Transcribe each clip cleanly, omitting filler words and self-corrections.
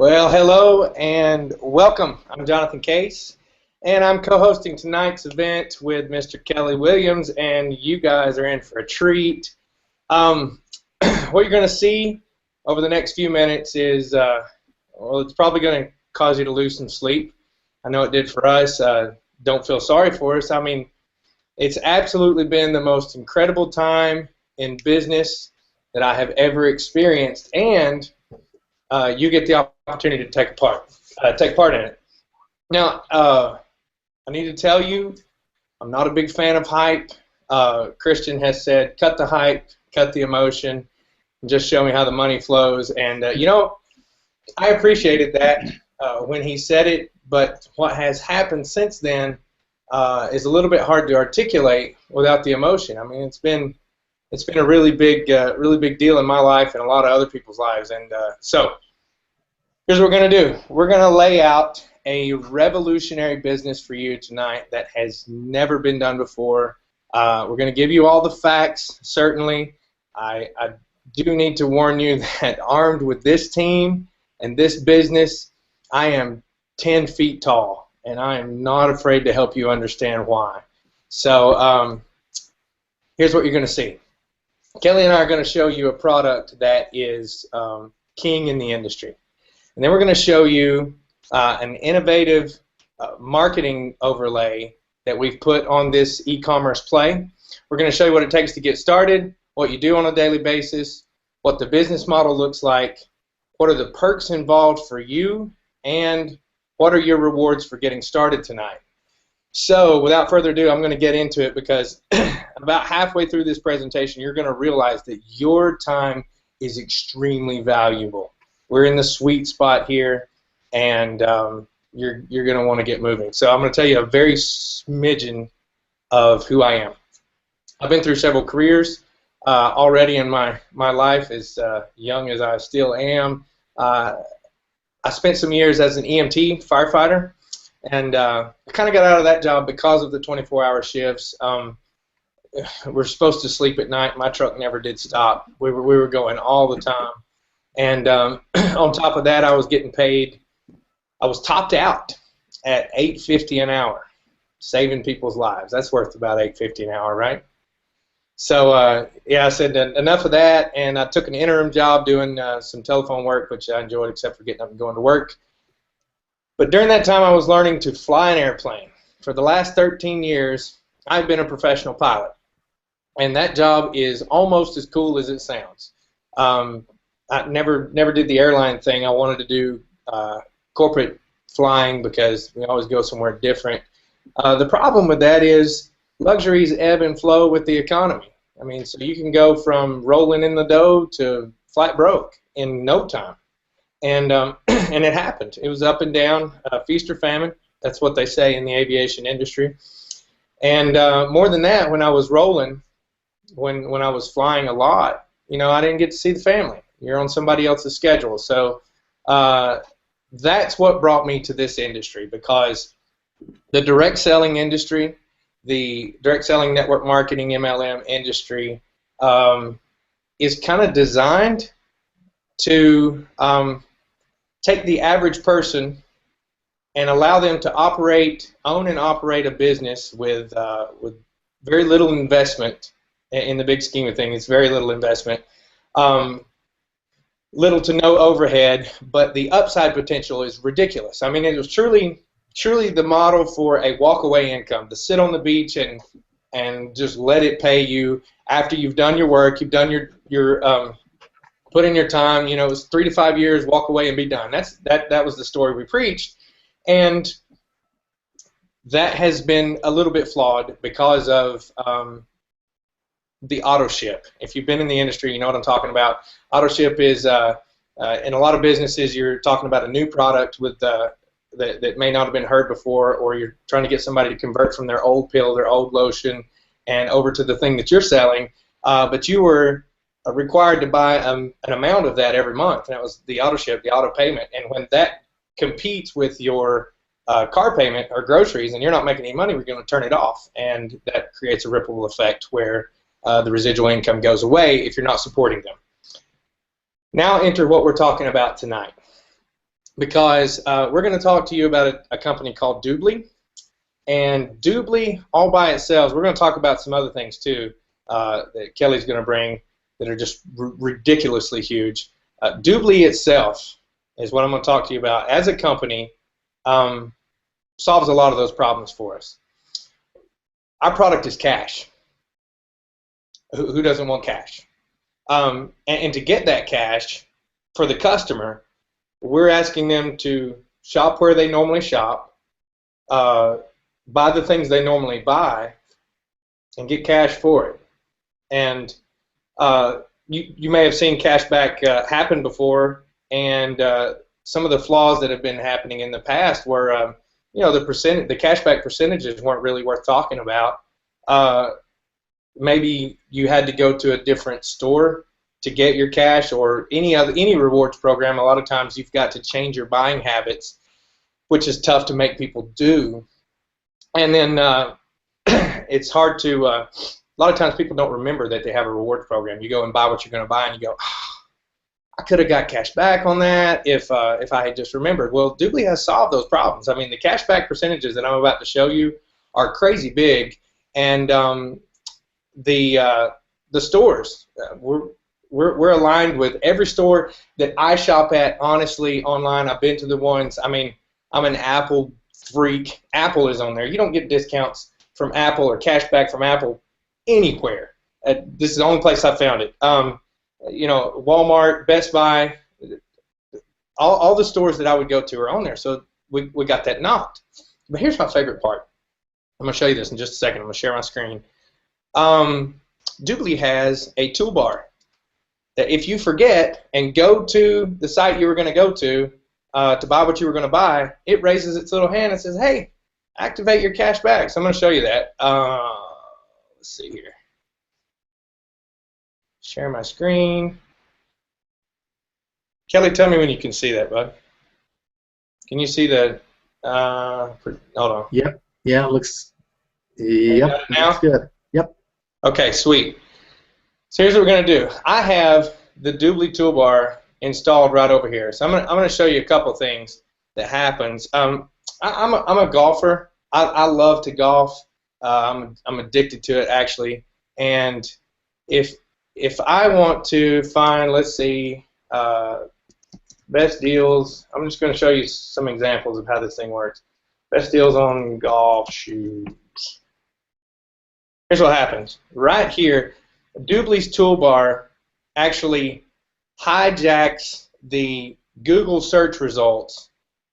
Well, hello and welcome. I'm Jonathan Case, and I'm co-hosting tonight's event with Mr. Kelly Williams, and you guys are in for a treat. What you're going to see over the next few minutes is, well, it's probably going to cause you to lose some sleep. I know it did for us. Don't feel sorry for us. I mean, it's absolutely been the most incredible time in business that I have ever experienced, and you get the opportunity to take part in it. Now, I need to tell you, I'm not a big fan of hype. Christian has said, cut the hype, cut the emotion, and just show me how the money flows. And, I appreciated that when he said it, but what has happened since then is a little bit hard to articulate without the emotion. I mean, it's been a really big deal in my life and a lot of other people's lives. And so here's what we're going to do. We're going to lay out a revolutionary business for you tonight that has never been done before. We're going to give you all the facts, certainly. I do need to warn you that armed with this team and this business, I am 10 feet tall, and I am not afraid to help you understand why. So here's what you're going to see. Kelly and I are going to show you a product that is king in the industry. And then we're going to show you an innovative marketing overlay that we've put on this e-commerce play. We're going to show you what it takes to get started, what you do on a daily basis, what the business model looks like, what are the perks involved for you, and what are your rewards for getting started tonight. So without further ado, I'm going to get into it because about halfway through this presentation, you're going to realize that your time is extremely valuable. We're in the sweet spot here, and you're going to want to get moving. So I'm going to tell you a very smidgen of who I am. I've been through several careers already in my life, as young as I still am. I spent some years as an EMT firefighter, and I kind of got out of that job because of the 24-hour shifts. We're supposed to sleep at night. My truck never did stop. We were going all the time. And on top of that, I was getting paid. I was topped out at $8.50 an hour, saving people's lives. That's worth about $8.50 an hour, right? So yeah, I said enough of that, and I took an interim job doing some telephone work, which I enjoyed, except for getting up and going to work. But during that time, I was learning to fly an airplane. For the last 13 years, I've been a professional pilot, and that job is almost as cool as it sounds. I never did the airline thing. I wanted to do corporate flying because we always go somewhere different. The problem with that is luxuries ebb and flow with the economy. I mean, so you can go from rolling in the dough to flat broke in no time. And and it happened. It was up and down, feast or famine. That's what they say in the aviation industry. And more than that, when I was rolling, when I was flying a lot, I didn't get to see the family. You're on somebody else's schedule. So that's what brought me to this industry, because the direct selling industry, the direct selling network marketing MLM industry is kind of designed to take the average person and allow them to own and operate a business with very little investment. In the big scheme of things, it's very little investment. Little to no overhead, but the upside potential is ridiculous. I mean, it was truly the model for a walk-away income, to sit on the beach and just let it pay you after you've done your work, you've done your put in your time. It was 3 to 5 years, walk away and be done. That was the story we preached, and that has been a little bit flawed because of the auto ship. If you've been in the industry, you know what I'm talking about. Auto ship is, in a lot of businesses, you're talking about a new product with that may not have been heard before, or you're trying to get somebody to convert from their old pill, their old lotion, and over to the thing that you're selling, but you were required to buy an amount of that every month, and that was the auto ship, the auto payment. And when that competes with your car payment or groceries and you're not making any money, we're going to turn it off, and that creates a ripple effect where the residual income goes away if you're not supporting them. Now enter what we're talking about tonight. because we're going to talk to you about a company called Doobly. And Doobly, all by itself, we're going to talk about some other things too that Kelly's going to bring that are just ridiculously huge. Doobly itself is what I'm going to talk to you about as a company. Solves a lot of those problems for us. Our product is cash. Who doesn't want cash? And to get that cash for the customer, we're asking them to shop where they normally shop, buy the things they normally buy, and get cash for it. And you may have seen cashback happen before, and some of the flaws that have been happening in the past were, the cashback percentages weren't really worth talking about. Maybe you had to go to a different store to get your cash, or any rewards program. A lot of times you've got to change your buying habits, which is tough to make people do. And then it's hard to. A lot of times people don't remember that they have a rewards program. You go and buy what you're going to buy, and you go, I could have got cash back on that if I had just remembered. Well, Doobly has solved those problems. I mean, the cashback percentages that I'm about to show you are crazy big, and the stores we're aligned with every store that I shop at. Honestly, online, I've been to the ones. I mean, I'm an Apple freak. Apple is on there. You don't get discounts from Apple or cashback from Apple anywhere. This is the only place I found it. Walmart, Best Buy, all the stores that I would go to are on there. So we got that knocked. But here's my favorite part. I'm going to show you this in just a second. I'm going to share my screen. Doobly has a toolbar that if you forget and go to the site you were going to go to buy what you were going to buy, it raises its little hand and says, hey, activate your cash back. So I'm going to show you that. Let's see here. Share my screen. Kelly, tell me when you can see that, bud. Can you see the, hold on. Yep. Yeah, it looks, yep, now? looks good. Yep. Okay, sweet. So here's what we're going to do. I have the Doobly toolbar installed right over here. So I'm going to show you a couple things that happens. I'm a golfer. I love to golf. I'm addicted to it, actually. And if I want to find, let's see, best deals, I'm just going to show you some examples of how this thing works. Best deals on golf shoes. Here's what happens. Right here, Doobly's toolbar actually hijacks the Google search results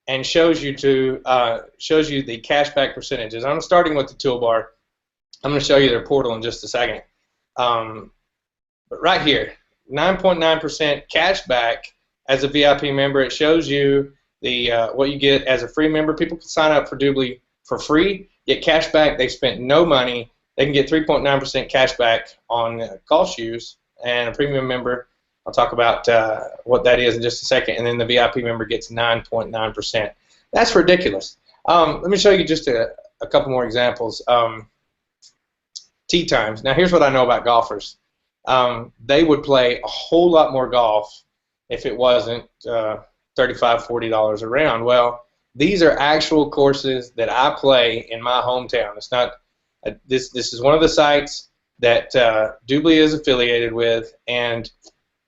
and shows you the cashback percentages. I'm starting with the toolbar. I'm going to show you their portal in just a second. But right here, 9.9% cashback as a VIP member. It shows you the what you get as a free member. People can sign up for Doobly for free, get cash back. They've spent no money. They can get 3.9% cash back on golf shoes. And a premium member, I'll talk about what that is in just a second. And then the VIP member gets 9.9%. That's ridiculous. Let me show you just a couple more examples. Tee times. Now, here's what I know about golfers. They would play a whole lot more golf if it wasn't $35, $40 a round. Well, these are actual courses that I play in my hometown. It's not. This is one of the sites that Doobly is affiliated with, and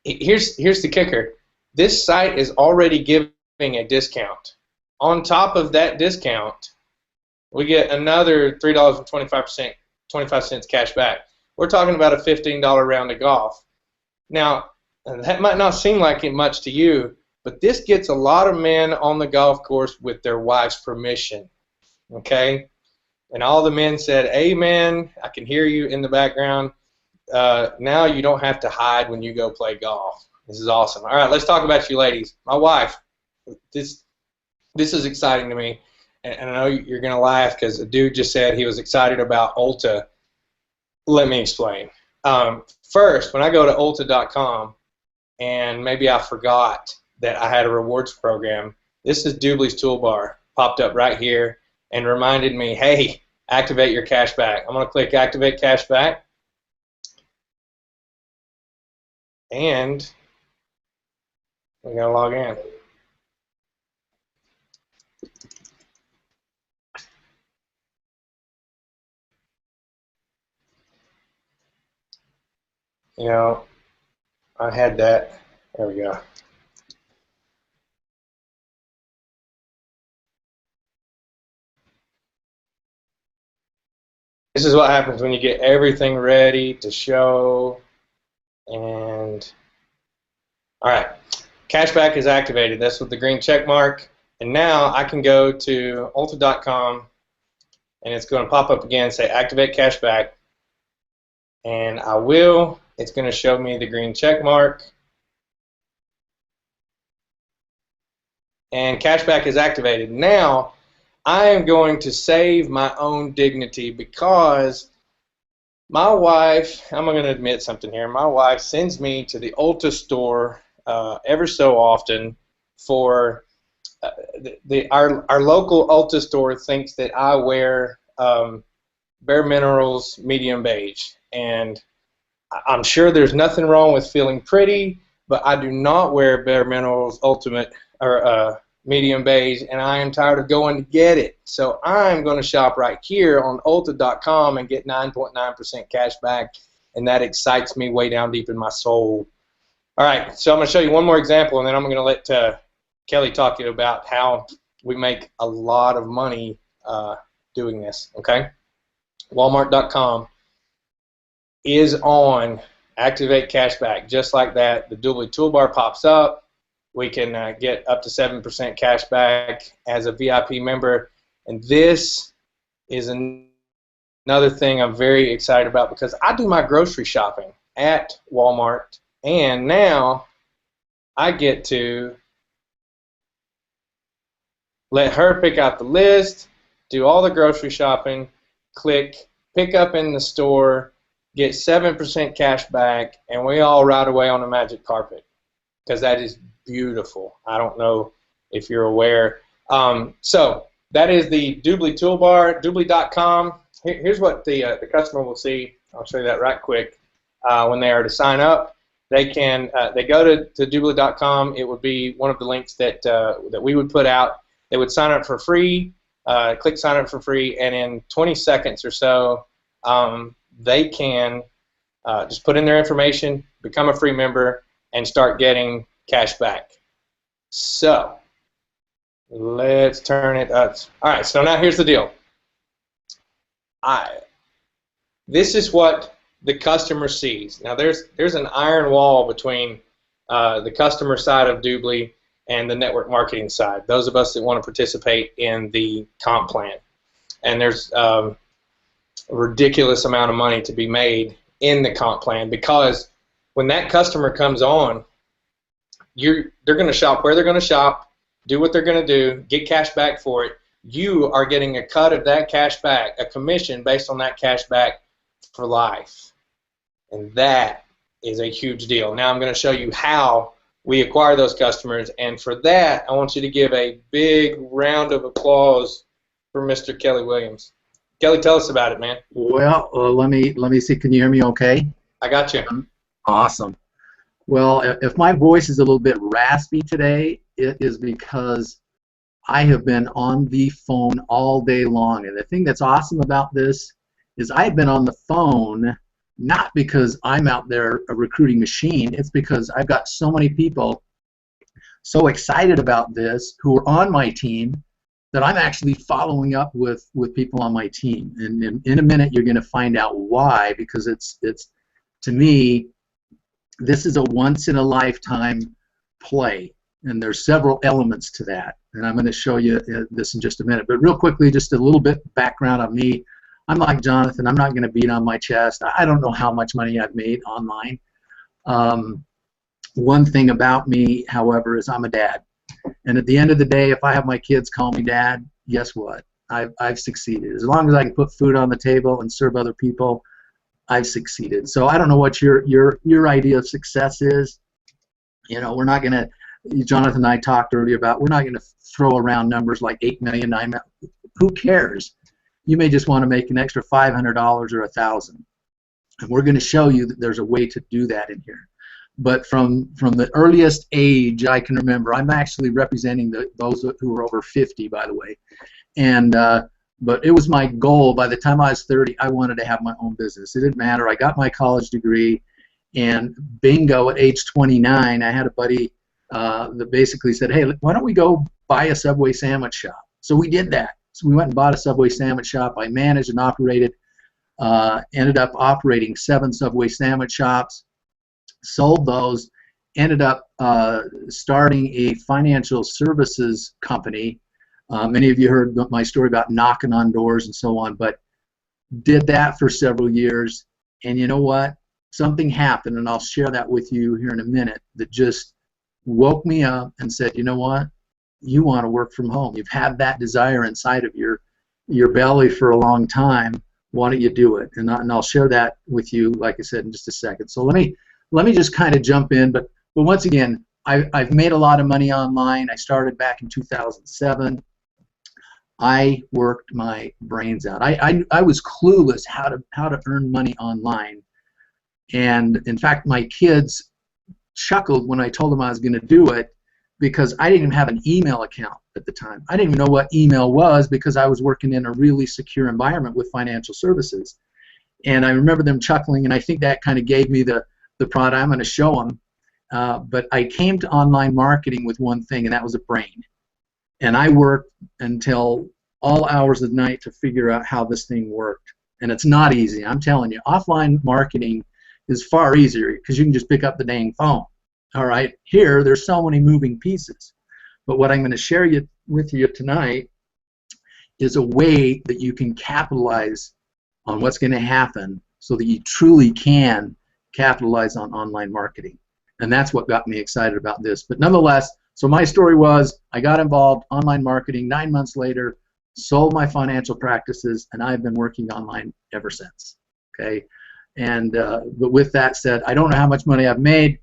here's the kicker. This site is already giving a discount. On top of that discount, we get another $3.25 cash back. We're talking about a $15 round of golf. Now, that might not seem like it much to you, but this gets a lot of men on the golf course with their wife's permission. Okay? And all the men said, amen. I can hear you in the background. Now you don't have to hide when you go play golf. This is awesome. All right, let's talk about you ladies. My wife, this is exciting to me. And I know you're going to laugh because a dude just said he was excited about Ulta. Let me explain. First, when I go to Ulta.com, and maybe I forgot that I had a rewards program, this is Doobly's toolbar. Popped up right here and reminded me, hey, activate your cash back. I'm going to click activate cash back. And we're going to log in. You know, I had that. There we go. This is what happens when you get everything ready to show. And all right, cashback is activated. That's with the green check mark. And now I can go to ulta.com and it's going to pop up again, say activate cashback. And I will. It's going to show me the green check mark. And cashback is activated. Now I am going to save my own dignity because my wife, I'm going to admit something here, my wife sends me to the Ulta store ever so often for our local Ulta store thinks that I wear Bare Minerals medium beige, and I'm sure there's nothing wrong with feeling pretty, but I do not wear Bare Minerals Ultimate or medium beige, and I am tired of going to get it. So I'm going to shop right here on ulta.com and get 9.9% cash back, and that excites me way down deep in my soul. All right, so I'm going to show you one more example, and then I'm going to let Kelly talk to you about how we make a lot of money doing this, okay? Walmart.com is on activate cashback. Just like that, the Doobly toolbar pops up. We can get up to 7% cash back as a VIP member. And this is another thing I'm very excited about because I do my grocery shopping at Walmart, and now I get to let her pick out the list, do all the grocery shopping, click pick up in the store, get 7% cash back, and we all ride away on the magic carpet because that is beautiful. I don't know if you're aware. So that is the Doobly toolbar, Doobly.com. Here's what the customer will see. I'll show you that right quick. When they are to sign up, they go to Doobly.com. It would be one of the links that we would put out. They would sign up for free, click sign up for free, and in 20 seconds or so, they can just put in their information, become a free member, and start getting cash back. So let's turn it up. All right, so now here's the deal. This is what the customer sees. Now there's an iron wall between the customer side of Doobly and the network marketing side, those of us that want to participate in the comp plan. And there's a ridiculous amount of money to be made in the comp plan because when that customer comes on, they're going to shop where they're going to shop, do what they're going to do, get cash back for it. You are getting a cut of that cash back, a commission based on that cash back for life. And that is a huge deal. Now I'm going to show you how we acquire those customers, and for that I want you to give a big round of applause for Mr. Kelly Williams. Kelly, tell us about it, man. Well, let me see. Can you hear me okay? I got you. Awesome. Well, if my voice is a little bit raspy today, it is because I have been on the phone all day long. And the thing that's awesome about this is I've been on the phone not because I'm out there a recruiting machine. It's because I've got so many people so excited about this who are on my team that I'm actually following up with people on my team. And in a minute you're going to find out why, because it's to me, this is a once-in-a-lifetime play, and there's several elements to that, and I'm going to show you this in just a minute. But real quickly, just a little bit background on me. I'm like Jonathan. I'm not going to beat on my chest. I don't know how much money I've made online. One thing about me, however, is I'm a dad, and at the end of the day, if I have my kids call me dad, guess what? I've succeeded. As long as I can put food on the table and serve other people, I've succeeded. So I don't know what your idea of success is. You know, we're not going to, Jonathan and I talked earlier about, we're not going to throw around numbers like 8 million, 9 million. Who cares? You may just want to make an extra $500 or $1,000. And we're going to show you that there's a way to do that in here. But from the earliest age I can remember, I'm actually representing those who are over 50, by the way. And but it was my goal. By the time I was 30, I wanted to have my own business. It didn't matter. I got my college degree, And bingo, at age 29, I had a buddy that basically said, hey, why don't we go buy a Subway sandwich shop? So we did that. So we went and bought a Subway sandwich shop. I managed and operated, ended up operating 7 Subway sandwich shops, sold those, ended up starting a financial services company. Many of you heard my story about knocking on doors and so on, but did that for several years. And you know what? Something happened, and I'll share that with you here in a minute, that just woke me up and said, you know what? You want to work from home. You've had that desire inside of your belly for a long time. Why don't you do it? And I'll share that with you, like I said, in just a second. So let me just kind of jump in. But once again, I've made a lot of money online. I started back in 2007. I worked my brains out. I was clueless how to earn money online. And in fact, my kids chuckled when I told them I was going to do it, because I didn't even have an email account at the time. I didn't even know what email was, because I was working in a really secure environment with financial services. And I remember them chuckling, and I think that kind of gave me the product. I'm going to show them. But I came to online marketing with one thing, and that was a brain. And I worked until all hours of the night to figure out how this thing worked. And it's not easy. I'm telling you, offline marketing is far easier, because you can just pick up the dang phone. All right, here there's so many moving pieces. But what I'm going to share with you tonight is a way that you can capitalize on what's going to happen, so that you truly can capitalize on online marketing. And that's what got me excited about this. But nonetheless, so my story was, I got involved online marketing. 9 months later, sold my financial practices, and I've been working online ever since. Okay, and but with that said, I don't know how much money I've made.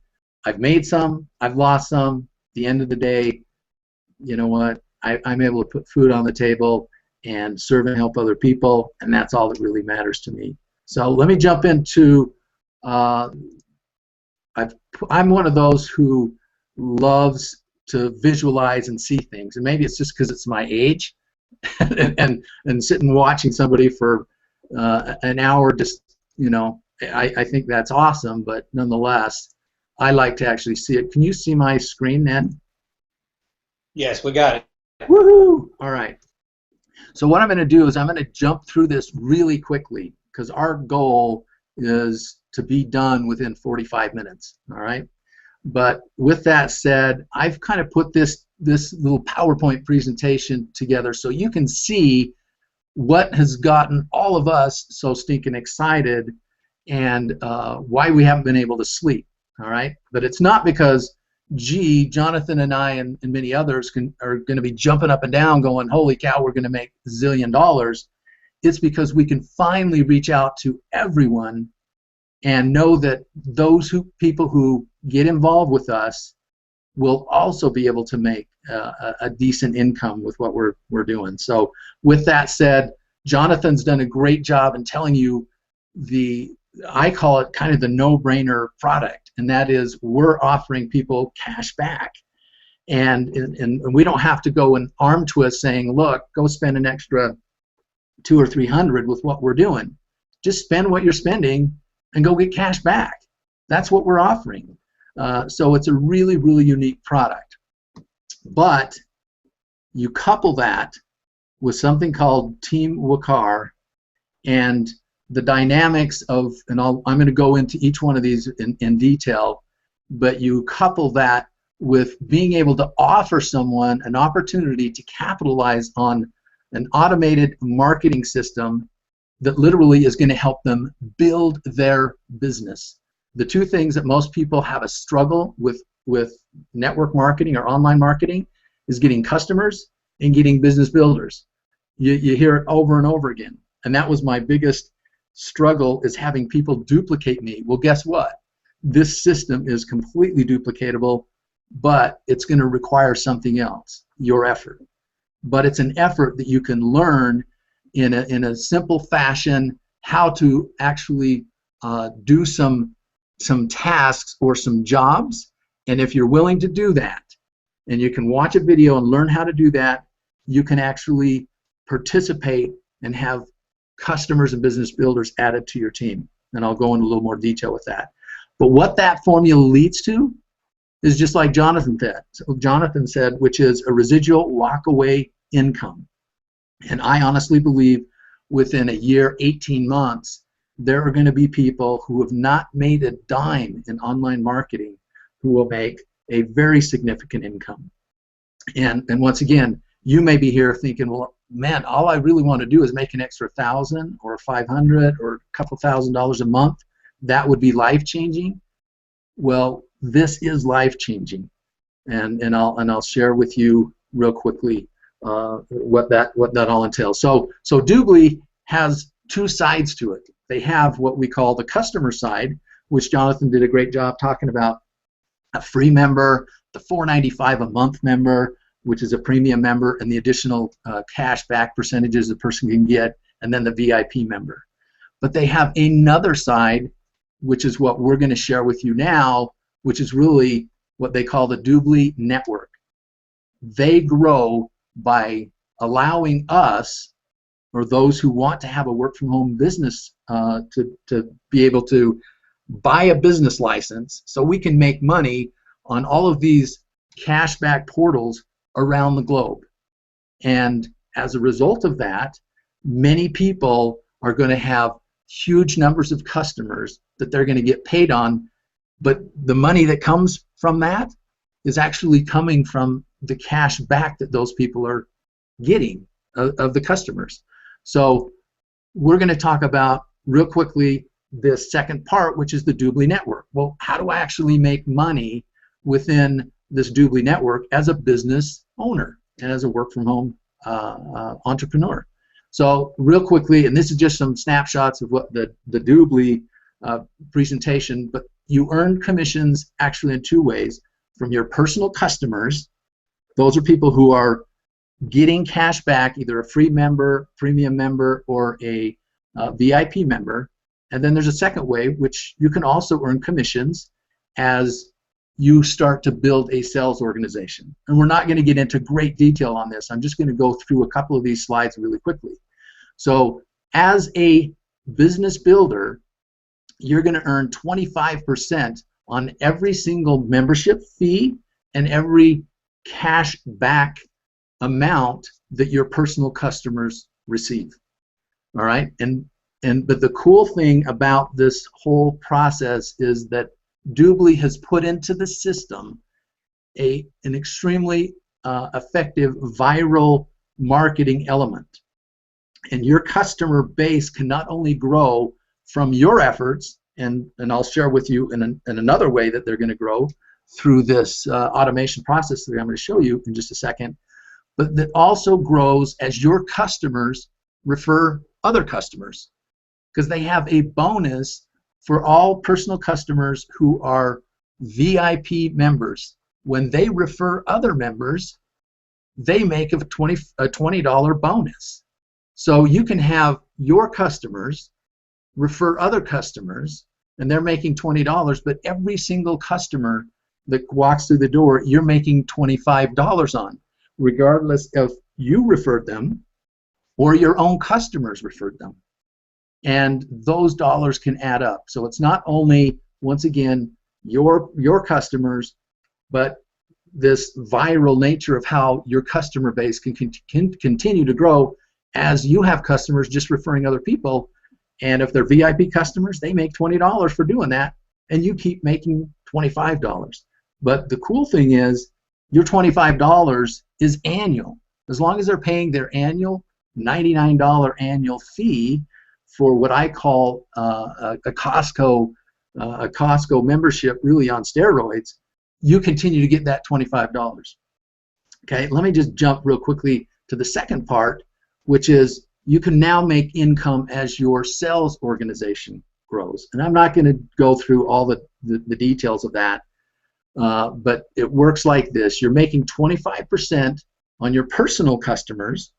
I've made some, I've lost some. At the end of the day, you know what? I'm able to put food on the table and serve and help other people, and that's all that really matters to me. So let me jump into, I'm one of those who loves to visualize and see things, and maybe it's just because it's my age, and sitting watching somebody for an hour, just, you know, I think that's awesome, but nonetheless, I like to actually see it. Can you see my screen, Ned? Yes, we got it. Woohoo! All right. So what I'm going to do is I'm going to jump through this really quickly, because our goal is to be done within 45 minutes. All right. But with that said, I've kind of put this little PowerPoint presentation together so you can see what has gotten all of us so stinking excited, and why we haven't been able to sleep. All right, but it's not because, gee, Jonathan and I and many others are going to be jumping up and down going, holy cow, we're going to make $1 zillion. It's because we can finally reach out to everyone and know that those people who get involved with us will also be able to make a decent income with what we're doing. So with that said, Jonathan's done a great job in telling you I call it kind of the no-brainer product, and that is, we're offering people cash back. And we don't have to go and arm twist saying, look, go spend an extra $200 or $300 with what we're doing. Just spend what you're spending and go get cash back. That's what we're offering. So it's a really, really unique product. But you couple that with something called Team WUKAR, and the dynamics of, and I'm going to go into each one of these in detail, but you couple that with being able to offer someone an opportunity to capitalize on an automated marketing system that literally is going to help them build their business. The two things that most people have a struggle with network marketing or online marketing is getting customers and getting business builders. You hear it over and over again, and that was my biggest struggle, is having people duplicate me. Well, guess what? This system is completely duplicatable, but it's going to require something else, your effort. But it's an effort that you can learn in a simple fashion, how to actually do some tasks or some jobs. And if you're willing to do that, and you can watch a video and learn how to do that, you can actually participate and have customers and business builders added to your team. And I'll go into a little more detail with that. But what that formula leads to is just like Jonathan said, which is a residual walk-away income. And I honestly believe within a year, 18 months, there are going to be people who have not made a dime in online marketing who will make a very significant income. And once again, you may be here thinking, well, man, all I really want to do is make an extra 1,000 or 500 or a couple $1,000s a month. That would be life-changing. Well, this is life-changing, and I'll share with you real quickly what that all entails. So Doobly has two sides to it. They have what we call the customer side, which Jonathan did a great job talking about. A free member, the $4.95 a month member, which is a premium member, and the additional cash back percentages the person can get, and then the VIP member. But they have another side, which is what we're going to share with you now, which is really what they call the Doobly network. They grow by allowing us, or those who want to have a work-from-home business, to be able to buy a business license so we can make money on all of these cashback portals around the globe. And as a result of that, many people are going to have huge numbers of customers that they're going to get paid on, but the money that comes from that is actually coming from the cash back that those people are getting of the customers. So we're going to talk about real quickly this second part, which is the Doobly network. Well, how do I actually make money within this Doobly network as a business owner and as a work-from-home entrepreneur? So real quickly, and this is just some snapshots of what the Doobly presentation, but you earn commissions actually in two ways: from your personal customers. Those are people who are getting cash back, either a free member, premium member, or a VIP member. And then there's a second way, which you can also earn commissions as you start to build a sales organization. And we're not going to get into great detail on this. I'm just going to go through a couple of these slides really quickly. So as a business builder, you're going to earn 25% on every single membership fee and every cash back amount that your personal customers receive. All right, but the cool thing about this whole process is that Doobly has put into the system an extremely effective viral marketing element, and your customer base can not only grow from your efforts, and I'll share with you in another way that they're going to grow through this automation process that I'm going to show you in just a second, but that also grows as your customers refer other customers, because they have a bonus for all personal customers who are VIP members. When they refer other members, they make a $20 bonus. So you can have your customers refer other customers, and they're making $20, but every single customer that walks through the door, you're making $25 on, regardless if you referred them or your own customers referred them. And those dollars can add up. So it's not only, once again, your customers, but this viral nature of how your customer base can continue to grow as you have customers just referring other people. And if they're VIP customers, they make $20 for doing that, and you keep making $25. But the cool thing is, your $25 is annual. As long as they're paying their annual $99 annual fee for what I call a Costco membership, really on steroids, you continue to get that $25. Okay, let me just jump real quickly to the second part, which is you can now make income as your sales organization grows. And I'm not going to go through all the details of that, but it works like this. You're making 25% on your personal customers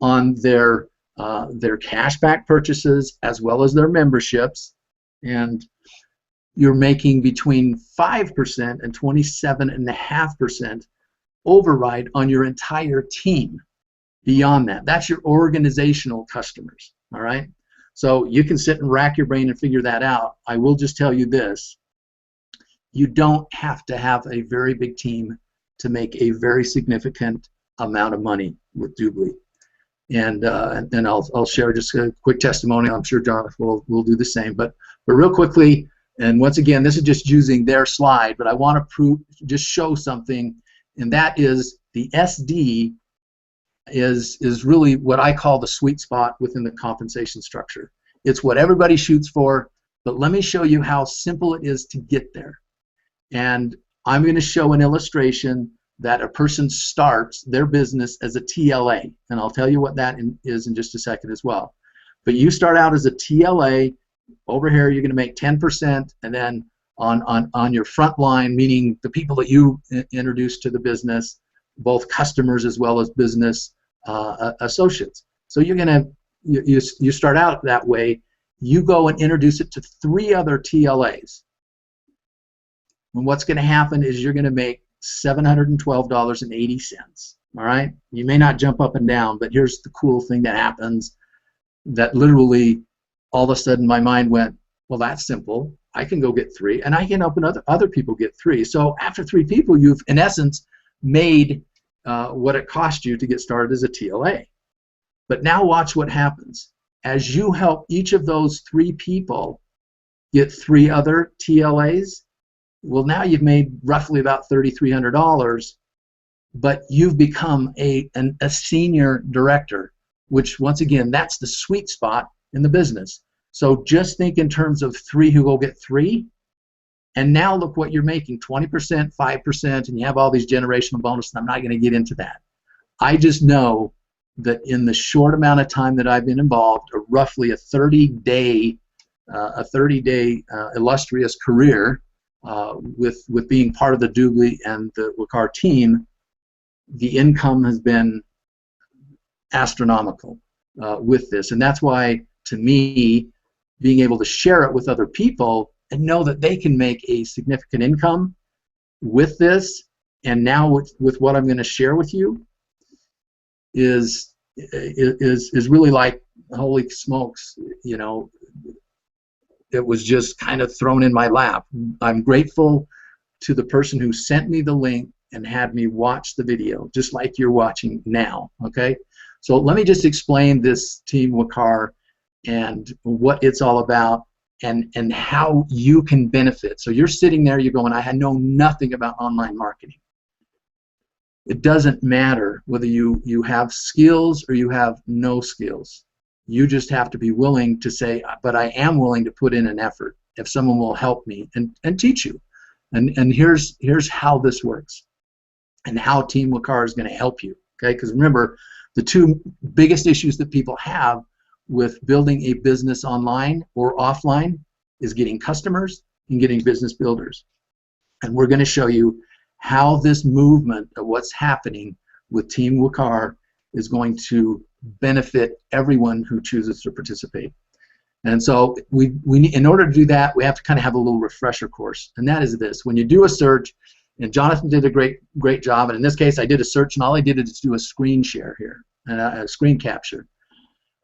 on their cashback purchases as well as their memberships, and you're making between 5% and 27.5% override on your entire team. Beyond that, that's your organizational customers. All right, so you can sit and rack your brain and figure that out. I will just tell you this: You don't have to have a very big team to make a very significant amount of money with Doobly. And then I'll share just a quick testimonial. I'm sure Jonathan will do the same. But real quickly, and once again, this is just using their slide, but I want to just show something, and that is the SD is really what I call the sweet spot within the compensation structure. It's what everybody shoots for, but let me show you how simple it is to get there. And I'm going to show an illustration that a person starts their business as a TLA, and I'll tell you what that is in just a second as well. But you start out as a TLA. Over here, you're going to make 10%, and then on your front line, meaning the people that you introduce to the business, both customers as well as business associates. So you're going to you start out that way. You go and introduce it to 3 other TLAs. And what's going to happen is you're going to make $712.80. All right? You may not jump up and down, but here's the cool thing that happens, that literally all of a sudden my mind went, well, that's simple. I can go get 3, and I can help other people get 3. So after 3 people, you've, in essence, made what it cost you to get started as a TLA. But now watch what happens. As you help each of those 3 people get 3 other TLAs, well, now you've made roughly about $3,300, but you've become a senior director, which, once again, that's the sweet spot in the business. So just think in terms of 3 who go get 3, and now look what you're making, 20%, 5%, and you have all these generational bonuses. I'm not going to get into that. I just know that in the short amount of time that I've been involved, roughly a 30-day illustrious career, with being part of the Doobly and the WUKAR team, the income has been astronomical with this. And that's why, to me, being able to share it with other people and know that they can make a significant income with this, and now with what I'm going to share with you, is really like, holy smokes, you know, it was just kind of thrown in my lap. I'm grateful to the person who sent me the link and had me watch the video, just like you're watching now, okay? So let me just explain this Team WUKAR and what it's all about, and how you can benefit. So you're sitting there, you're going, I know nothing about online marketing. It doesn't matter whether you have skills or you have no skills. You just have to be willing to say, but I am willing to put in an effort if someone will help me and teach you. And here's how this works, and how Team WUKAR is going to help you. Okay? Because remember, the 2 biggest issues that people have with building a business online or offline is getting customers and getting business builders. And we're going to show you how this movement of what's happening with Team WUKAR is going to benefit everyone who chooses to participate. And so we need, in order to do that, we have to kind of have a little refresher course, and that is this: when you do a search, and Jonathan did a great job, and in this case I did a search, and all I did is do a screen share here, a screen capture.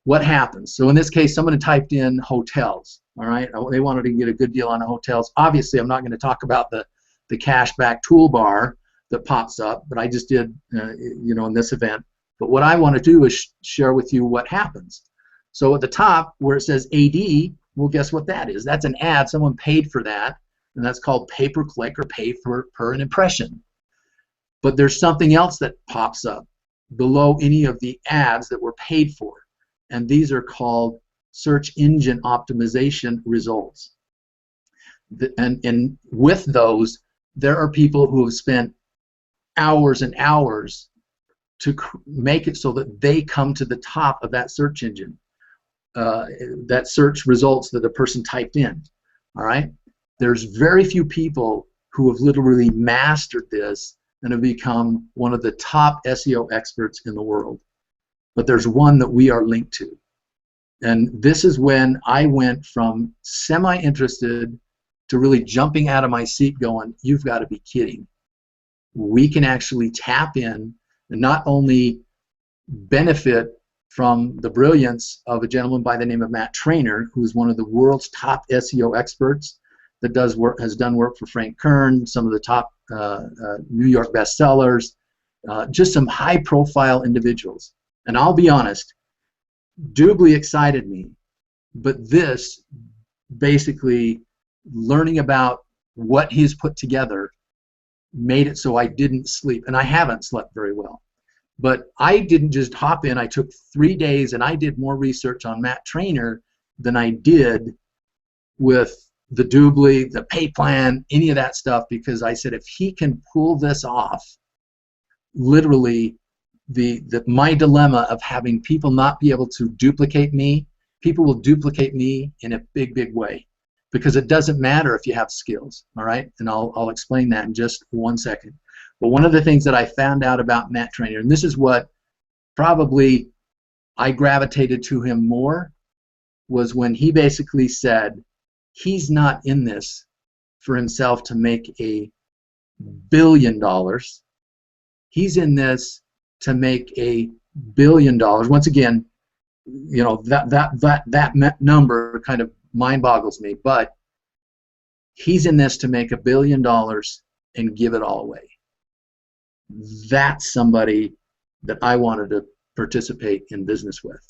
What happens? So in this case, someone typed in hotels. All right, they wanted to get a good deal on the hotels. Obviously, I'm not going to talk about the cashback toolbar that pops up, but I just did, you know, in this event. But what I want to do is share with you what happens. So at the top where it says AD, well, guess what that is? That's an ad. Someone paid for that, and that's called pay-per-click or pay-per an impression. But there's something else that pops up below any of the ads that were paid for, and these are called search engine optimization results. And with those, there are people who have spent hours and hours to make it so that they come to the top of that search engine, that search results that a person typed in. All right? There's very few people who have literally mastered this and have become one of the top SEO experts in the world. But there's one that we are linked to. And this is when I went from semi-interested to really jumping out of my seat going, you've got to be kidding. We can actually tap in and not only benefit from the brilliance of a gentleman by the name of Matt Trainer, who is one of the world's top SEO experts, that has done work for Frank Kern, some of the top New York bestsellers, just some high-profile individuals. And I'll be honest, Doobly excited me, but this basically learning about what he's put together made it so I didn't sleep, and I haven't slept very well. But I didn't just hop in. I took 3 days, and I did more research on Matt Trainer than I did with the Doobly, the pay plan, any of that stuff, because I said if he can pull this off, literally my dilemma of having people not be able to duplicate me, people will duplicate me in a big, big way, because it doesn't matter if you have skills, all right? And I'll explain that in just 1 second. But one of the things that I found out about Matt Trainer, and this is what probably I gravitated to him more, was when he basically said he's not in this for himself to make $1 billion. He's in this to make $1 billion. Once again, you know, that number kind of mind boggles me, but he's in this to make $1 billion and give it all away. That's somebody that I wanted to participate in business with.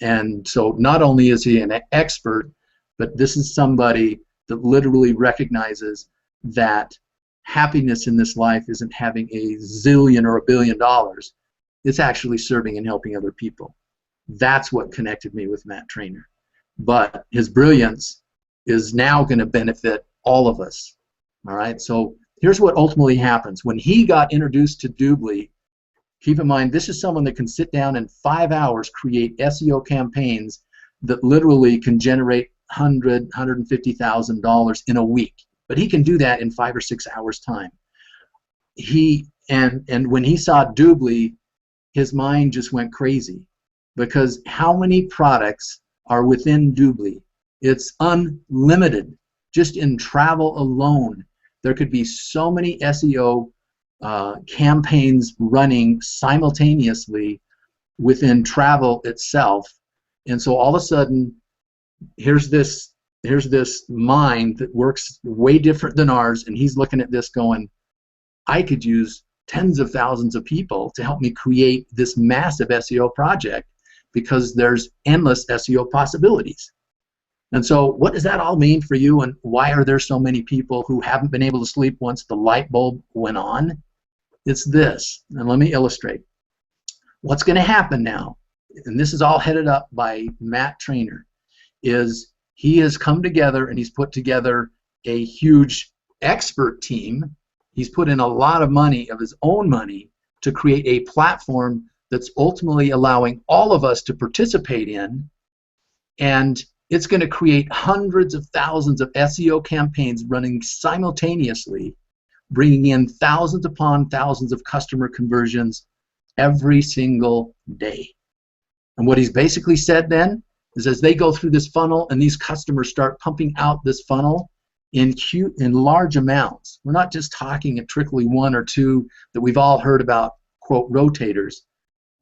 And so not only is he an expert, but this is somebody that literally recognizes that happiness in this life isn't having a zillion or $1 billion. It's actually serving and helping other people. That's what connected me with Matt Trainer. But his brilliance is now going to benefit all of us. All right, so here's what ultimately happens. When he got introduced to Doobly, keep in mind, this is someone that can sit down in 5 hours, create SEO campaigns that literally can generate $150,000 in a week. But he can do that in 5 or 6 hours time. And when he saw Doobly, his mind just went crazy, because how many products are within Doobly? It's unlimited. Just in travel alone, there could be so many SEO campaigns running simultaneously within travel itself. And so all of a sudden, here's this mind that works way different than ours, and he's looking at this going, I could use tens of thousands of people to help me create this massive SEO project, because there's endless SEO possibilities. And so what does that all mean for you, and why are there so many people who haven't been able to sleep once the light bulb went on? It's this, and let me illustrate. What's going to happen now, and this is all headed up by Matt Trainer, is he has come together and he's put together a huge expert team. He's put in a lot of money, of his own money, to create a platform that's ultimately allowing all of us to participate in, and it's going to create hundreds of thousands of SEO campaigns running simultaneously, bringing in thousands upon thousands of customer conversions every single day. And what he's basically said then is, as they go through this funnel and these customers start pumping out this funnel in large amounts, we're not just talking a trickly 1 or 2 that we've all heard about, quote, rotators.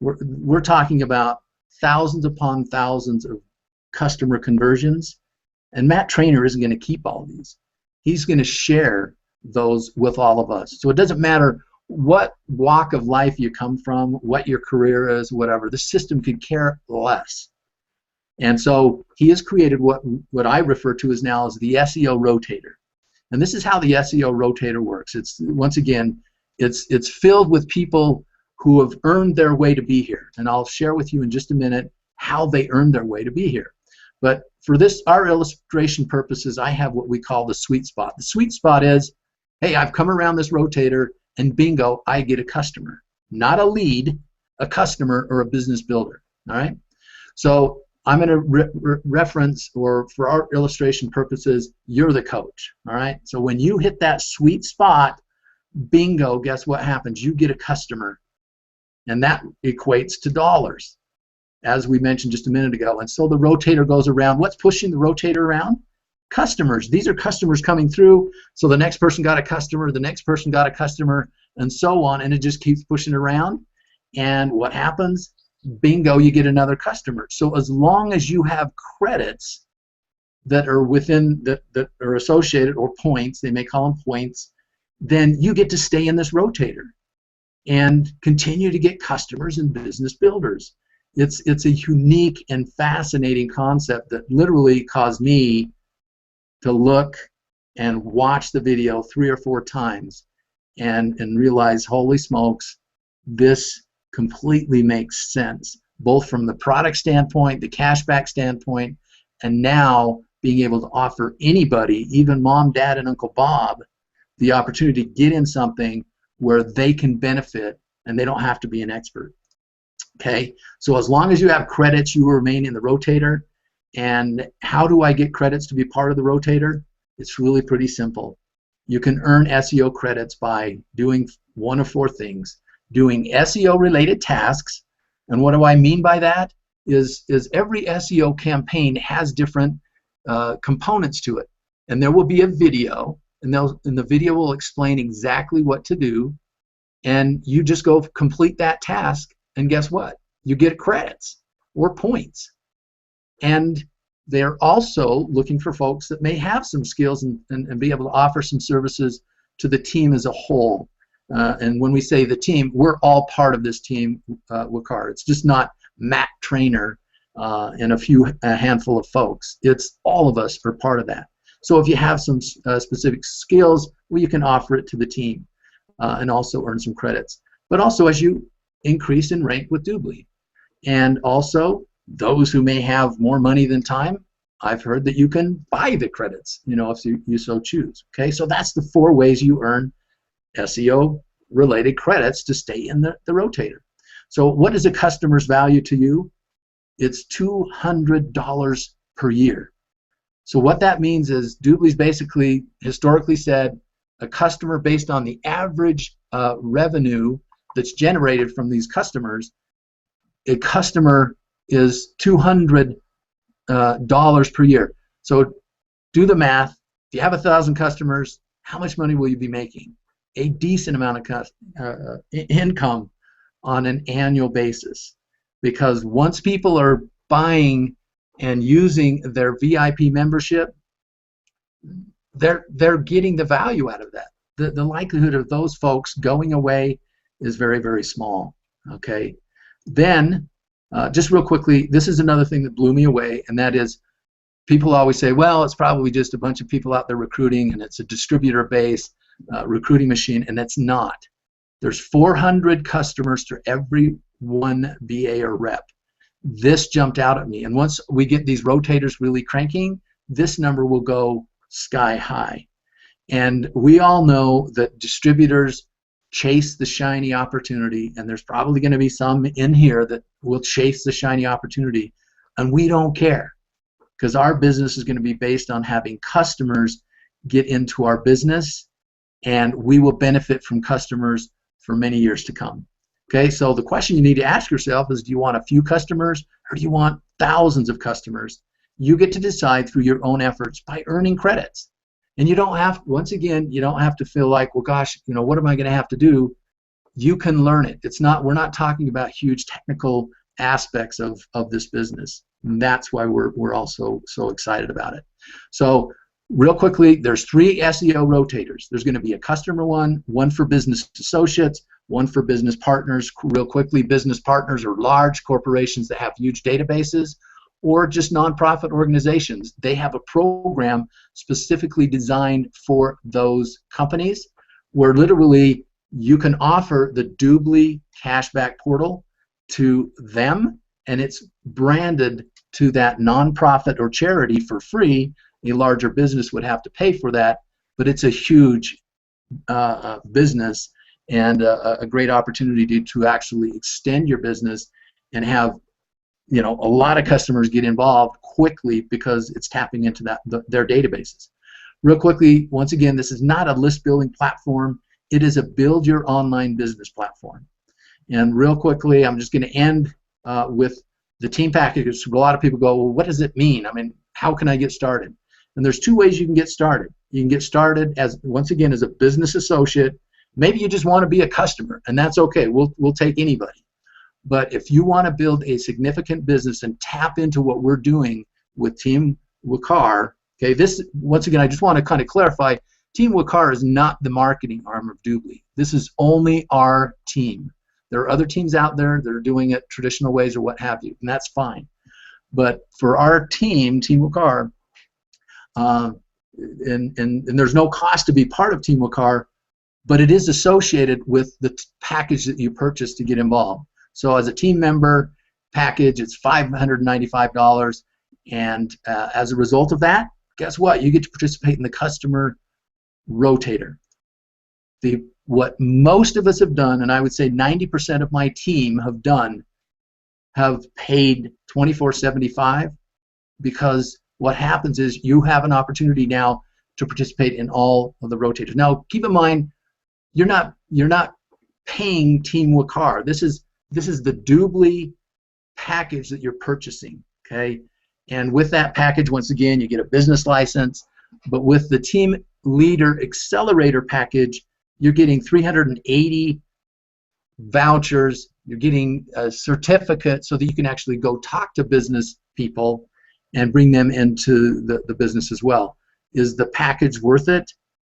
We're talking about thousands upon thousands of customer conversions, and Matt Trainer isn't going to keep all these. He's going to share those with all of us. So it doesn't matter what walk of life you come from, what your career is, whatever. The system could care less. And so he has created what I refer to as now as the SEO rotator. And this is how the SEO rotator works. It's, once again, it's filled with people who have earned their way to be here. And I'll share with you in just a minute how they earned their way to be here. But for our illustration purposes, I have what we call the sweet spot. The sweet spot is, hey, I've come around this rotator, and bingo, I get a customer. Not a lead, a customer or a business builder. All right? So I'm going to reference, or for our illustration purposes, you're the coach. All right? So when you hit that sweet spot, bingo, guess what happens? You get a customer. And that equates to dollars, as we mentioned just a minute ago. And so the rotator goes around. What's pushing the rotator around? Customers. These are customers coming through. So the next person got a customer, the next person got a customer, and so on. And it just keeps pushing around. And what happens? Bingo, you get another customer. So as long as you have credits, that are within that are associated, or points, they may call them points, then you get to stay in this rotator and continue to get customers and business builders. It's a unique and fascinating concept that literally caused me to look and watch the video 3 or 4 times and realize, holy smokes, this completely makes sense, both from the product standpoint, the cashback standpoint, and now being able to offer anybody, even mom, dad, and Uncle Bob, the opportunity to get in something where they can benefit and they don't have to be an expert. Okay, so as long as you have credits, you will remain in the rotator. And how do I get credits to be part of the rotator? It's really pretty simple. You can earn SEO credits by doing one of 4 things. Doing SEO related tasks, and what do I mean by that is every SEO campaign has different components to it, and there will be a video, and the video will explain exactly what to do, and you just go complete that task, and guess what? You get credits or points. And they're also looking for folks that may have some skills and be able to offer some services to the team as a whole. And when we say the team, we're all part of this team, WUKAR. It's just not Matt Trainer and a handful of folks. It's all of us are part of that. So if you have some specific skills, well, you can offer it to the team and also earn some credits. But also as you increase in rank with Doobly. And also, those who may have more money than time, I've heard that you can buy the credits, if you so choose. Okay, so that's the 4 ways you earn SEO related credits to stay in the rotator. So what is a customer's value to you? It's $200 per year. So what that means is Doobly's basically historically said a customer, based on the average revenue that's generated from these customers, a customer is $200 per year. So do the math. If you have 1,000 customers, how much money will you be making? A decent amount of income on an annual basis, because once people are buying and using their VIP membership, they're getting the value out of that. The likelihood of those folks going away is very, very small. Okay, then just real quickly, this is another thing that blew me away, and that is people always say, well, it's probably just a bunch of people out there recruiting and it's a distributor-based recruiting machine, and it's not. There's 400 customers to every one BA or rep. This jumped out at me, and once we get these rotators really cranking, this number will go sky high. And we all know that distributors chase the shiny opportunity, and there's probably going to be some in here that will chase the shiny opportunity, and we don't care, because our business is going to be based on having customers get into our business, and we will benefit from customers for many years to come. Okay, so the question you need to ask yourself is, do you want a few customers or do you want thousands of customers? You get to decide through your own efforts by earning credits. And you don't have, once again, you don't have to feel like, well, gosh, what am I going to have to do? You can learn it. It's not, we're not talking about huge technical aspects of this business. And that's why we're also so excited about it. So real quickly, there's 3 SEO rotators. There's going to be a customer one for business associates, one for business partners. Real quickly, business partners are large corporations that have huge databases, or just nonprofit organizations. They have a program specifically designed for those companies, where literally you can offer the Doobly cashback portal to them, and it's branded to that nonprofit or charity for free. A larger business would have to pay for that, but it's a huge business and a great opportunity to actually extend your business and have a lot of customers get involved quickly because it's tapping into their databases. Real quickly, once again, this is not a list building platform. It is a build your online business platform. And real quickly, I'm just going to end with the team package. A lot of people go, well, what does it mean? I mean, how can I get started? And there's 2 ways you can get started. You can get started as, once again, as a business associate. Maybe you just want to be a customer, and that's okay. We'll take anybody. But if you want to build a significant business and tap into what we're doing with Team WUKAR, okay, this, once again, I just want to kind of clarify, Team WUKAR is not the marketing arm of Doobly. This is only our team. There are other teams out there that are doing it traditional ways or what have you, and that's fine. But for our team, Team WUKAR, and there's no cost to be part of Team WUKAR, but it is associated with the package that you purchase to get involved. So as a team member package, it's $595, and as a result of that, guess what? You get to participate in the customer rotator. What most of us have done, and I would say 90% of my team have done, have paid $24.75, because what happens is you have an opportunity now to participate in all of the rotators. Now, keep in mind, you're not paying Team WUKAR. This is the Doobly package that you're purchasing, okay? And with that package, once again, you get a business license. But with the Team Leader Accelerator package, you're getting 380 vouchers. You're getting a certificate so that you can actually go talk to business people and bring them into the business as well. Is the package worth it?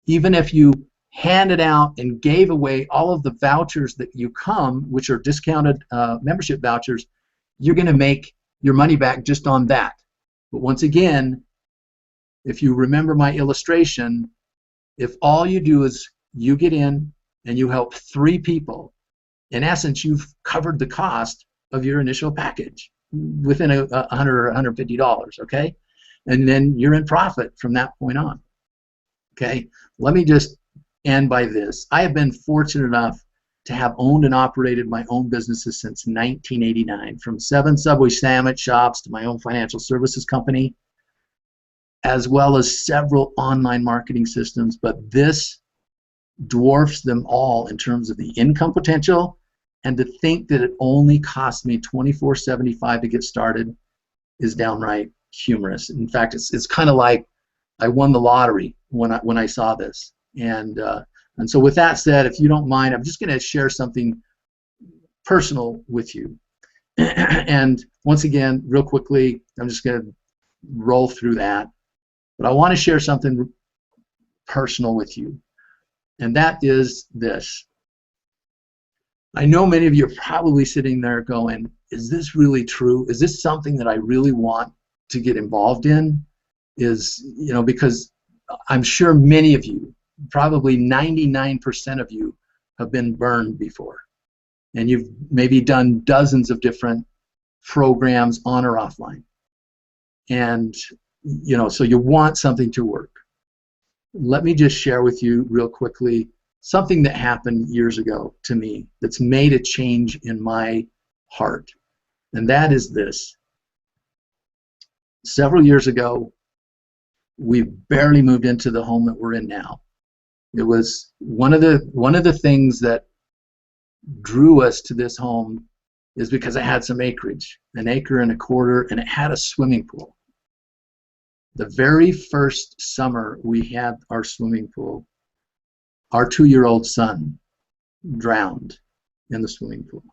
Even if you handed out and gave away all of the vouchers that you come, which are discounted membership vouchers, you're going to make your money back just on that. But once again, if you remember my illustration, if all you do is you get in and you help 3 people, in essence, you've covered the cost of your initial package within $100 or $150, okay? And then you're in profit from that point on, okay? Let me just end by this. I have been fortunate enough to have owned and operated my own businesses since 1989, from 7 Subway sandwich shops to my own financial services company, as well as several online marketing systems, but this dwarfs them all in terms of the income potential. And to think that it only cost me $24.75 to get started is downright humorous. In fact, it's kind of like I won the lottery when I saw this. And so with that said, if you don't mind, I'm just going to share something personal with you. And once again, real quickly, I'm just going to roll through that. But I want to share something personal with you, and that is this. I know many of you are probably sitting there going, is this really true? Is this something that I really want to get involved in? Because I'm sure many of you, probably 99% of you, have been burned before. And you've maybe done dozens of different programs on or offline. And, so you want something to work. Let me just share with you real quickly something that happened years ago to me that's made a change in my heart. And that is this. Several years ago, we barely moved into the home that we're in now. It was one of the things that drew us to this home is because it had some acreage, 1.25 acres, and it had a swimming pool. The very first summer we had our swimming pool, our 2-year-old son drowned in the swimming pool.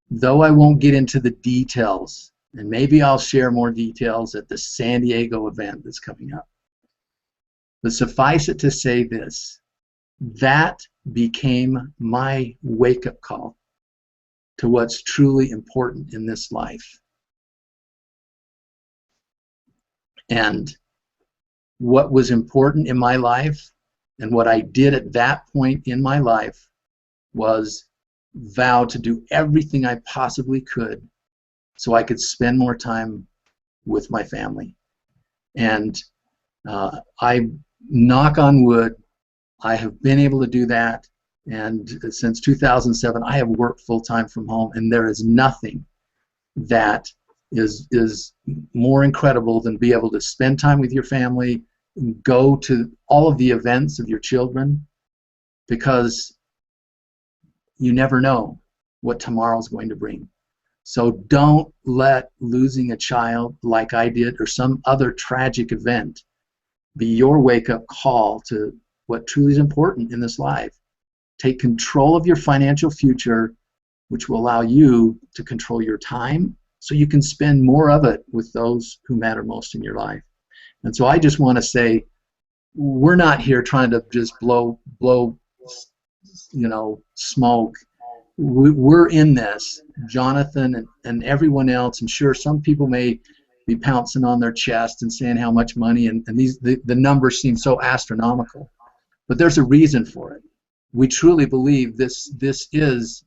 Though I won't get into the details, and maybe I'll share more details at the San Diego event that's coming up, but suffice it to say this, that became my wake-up call to what's truly important in this life. And what was important in my life and what I did at that point in my life was vow to do everything I possibly could so I could spend more time with my family. And I knock on wood, I have been able to do that, and since 2007 I have worked full-time from home, and there is nothing that is more incredible than be able to spend time with your family, go to all of the events of your children, because you never know what tomorrow's going to bring. So don't let losing a child like I did or some other tragic event be your wake-up call to what truly is important in this life. Take control of your financial future, which will allow you to control your time so you can spend more of it with those who matter most in your life. And so I just want to say, we're not here trying to just blow smoke. We're in this, Jonathan and everyone else, and sure, some people may be pouncing on their chest and saying how much money, and the numbers seem so astronomical, but there's a reason for it. We truly believe this is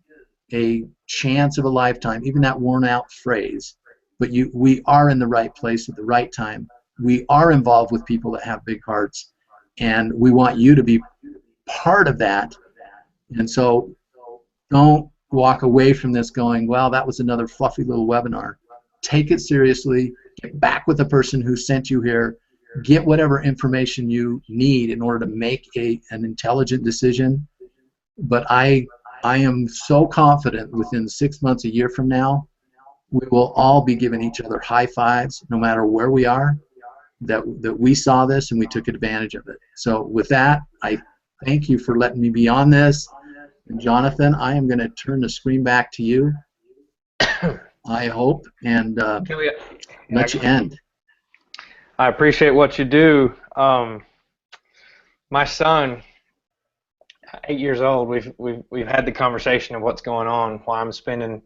a chance of a lifetime, even that worn out phrase, but we are in the right place at the right time. We are involved with people that have big hearts, and we want you to be part of that. And so don't walk away from this going, well, that was another fluffy little webinar. Take it seriously. Get back with the person who sent you here. Get whatever information you need in order to make an intelligent decision. But I am so confident within 6 months, a year from now, we will all be giving each other high fives, no matter where we are, that we saw this and we took advantage of it. So with that, I thank you for letting me be on this. And Jonathan, I am going to turn the screen back to you, I hope, and let you end. I appreciate what you do. My son, 8 years old, we've had the conversation of what's going on, why I'm spending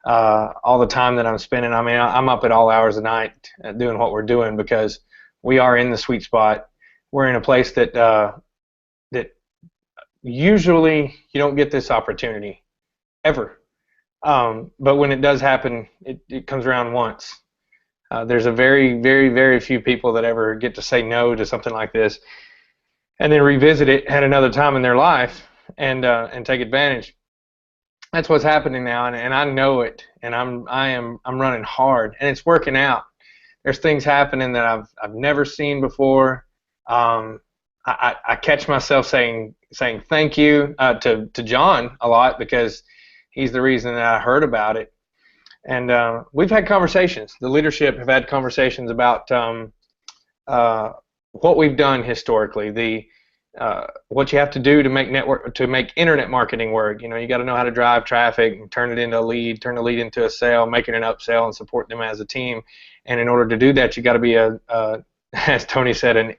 all the time that I'm spending. I mean, I'm up at all hours of the night doing what we're doing because we are in the sweet spot. We're in a place that that usually you don't get this opportunity ever, but when it does happen, it comes around once. There's a very, very, very few people that ever get to say no to something like this and then revisit it at another time in their life and take advantage. That's what's happening now, and I know it, and I'm running hard, and it's working out. There's things happening that I've never seen before. I catch myself saying thank you to John a lot because he's the reason that I heard about it. And we've had conversations. The leadership have had conversations about what we've done historically, what you have to do to make internet marketing work. You know, you got to know how to drive traffic and turn it into a lead, turn the lead into a sale, make it an upsell, and support them as a team. And in order to do that, you got to be as Tony said, an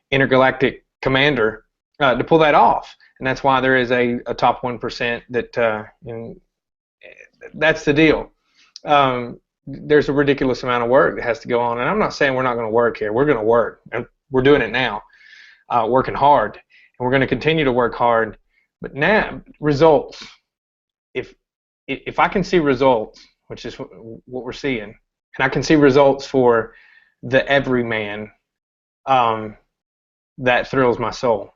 intergalactic commander to pull that off. And that's why there is a top 1% that that's the deal. There's a ridiculous amount of work that has to go on, and I'm not saying we're not going to work here. We're going to work, and we're doing it now, working hard, and we're going to continue to work hard. But now, results. If I can see results, which is what we're seeing, and I can see results for the everyman, that thrills my soul.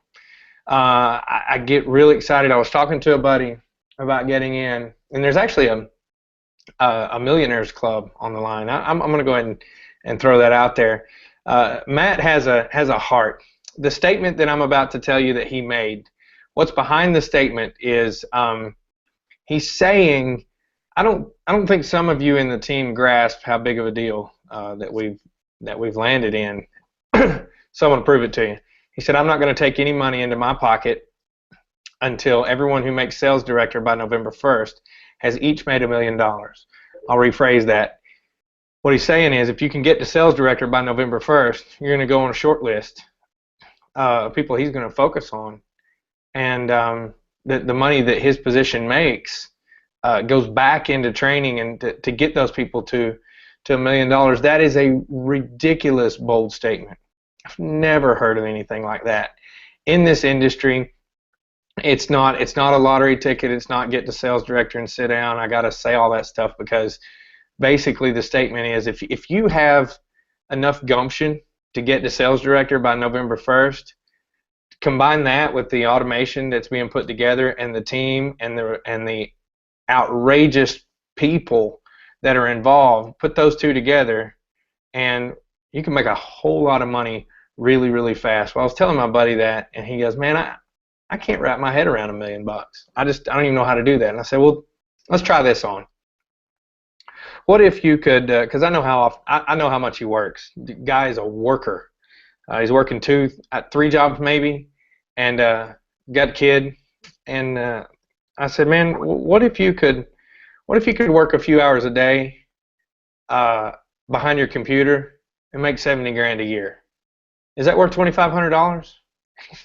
I get really excited. I was talking to a buddy about getting in, and there's actually a millionaires club on the line. I'm going to go ahead and throw that out there. Matt has a heart. The statement that I'm about to tell you that he made, what's behind the statement is he's saying, I don't think some of you in the team grasp how big of a deal that we've landed in. So I'm going to prove it to you. He said, I'm not going to take any money into my pocket until everyone who makes sales director by November 1st has each made $1 million. I'll rephrase that. What he's saying is if you can get to sales director by November 1st, you're going to go on a short list of people he's going to focus on. And the money that his position makes goes back into training and to get those people to $1 million. That is a ridiculous, bold statement. I've never heard of anything like that. In this industry, it's not a lottery ticket. It's not get to sales director and sit down. I got to say all that stuff because basically the statement is if you have enough gumption to get to sales director by November 1st, combine that with the automation that's being put together and the team and the outrageous people that are involved, put those two together, and you can make a whole lot of money really, really fast. Well, I was telling my buddy that, and he goes, man, I can't wrap my head around $1 million. I don't even know how to do that. And I said, well, let's try this on. What if you could, because I know how much he works. The guy is a worker. He's working 3 jobs maybe, and got a kid. And I said, man, what if you could work a few hours a day behind your computer and make 70 grand a year. Is that worth $2,500?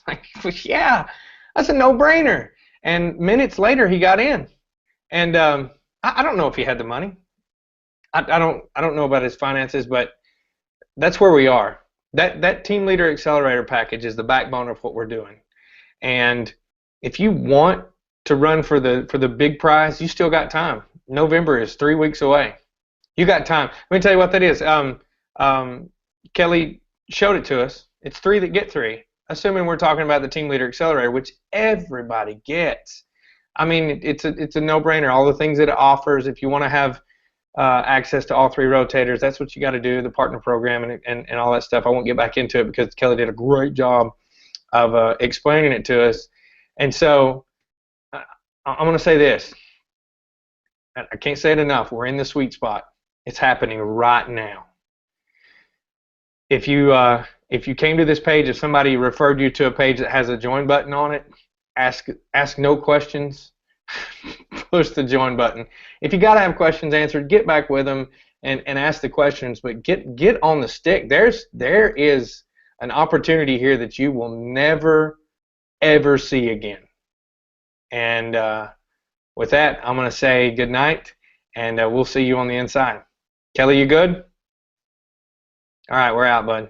Like, yeah, that's a no-brainer. And minutes later, he got in. And I don't know if he had the money. I don't know about his finances, but that's where we are. That team leader accelerator package is the backbone of what we're doing. And if you want to run for the big prize, you still got time. November is 3 weeks away. You got time. Let me tell you what that is. Kelly showed it to us. It's 3 that get 3. Assuming we're talking about the team leader accelerator, which everybody gets. I mean, it's a no-brainer. All the things that it offers. If you want to have access to all 3 rotators, that's what you got to do. The partner program and all that stuff. I won't get back into it because Kelly did a great job of explaining it to us. And so I'm going to say this. I can't say it enough. We're in the sweet spot. It's happening right now. If you came to this page, if somebody referred you to a page that has a join button on it, ask no questions, push the join button. If you got to have questions answered, get back with them and ask the questions, but get on the stick. There is an opportunity here that you will never, ever see again. And with that, I'm going to say good night, and we'll see you on the inside. Kelly, you good? All right, we're out, bud.